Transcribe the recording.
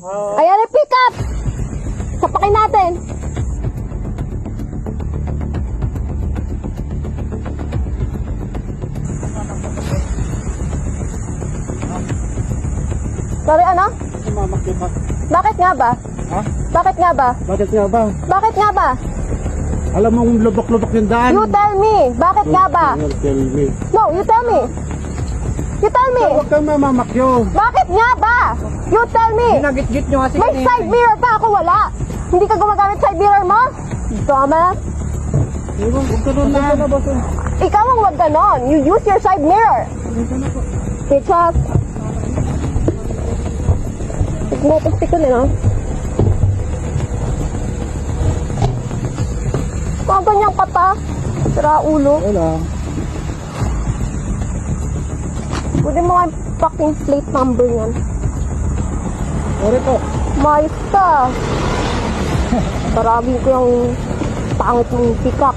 Ayan yung pick up! Sapakin natin. Sorry, ano? Mamakyo ka. Bakit nga ba? Ha? Bakit nga ba? Bakit nga ba? Bakit nga ba? Alam mong lubak-lubak yung daan. You tell me. Bakit nga ba? Tell me. No, you tell me. You tell me. Huwag kang mamamakyo. Bakit nga ba? You tell me. Ginagit-git nyo kasi May side mirror pa ako, wala. Hindi ka gumagamit side mirror mo? Tama. Huwag ka doon na. Ikaw ang wag ganon. You use your side mirror. Bitches. Tigmotastik ko nila. Kung ganyan ka pa, sira ulo. Wala. Pwede mo nga yung fucking plate number yan. Sorry po. Mayos ka. Paragin ko yung pangit mong pick up.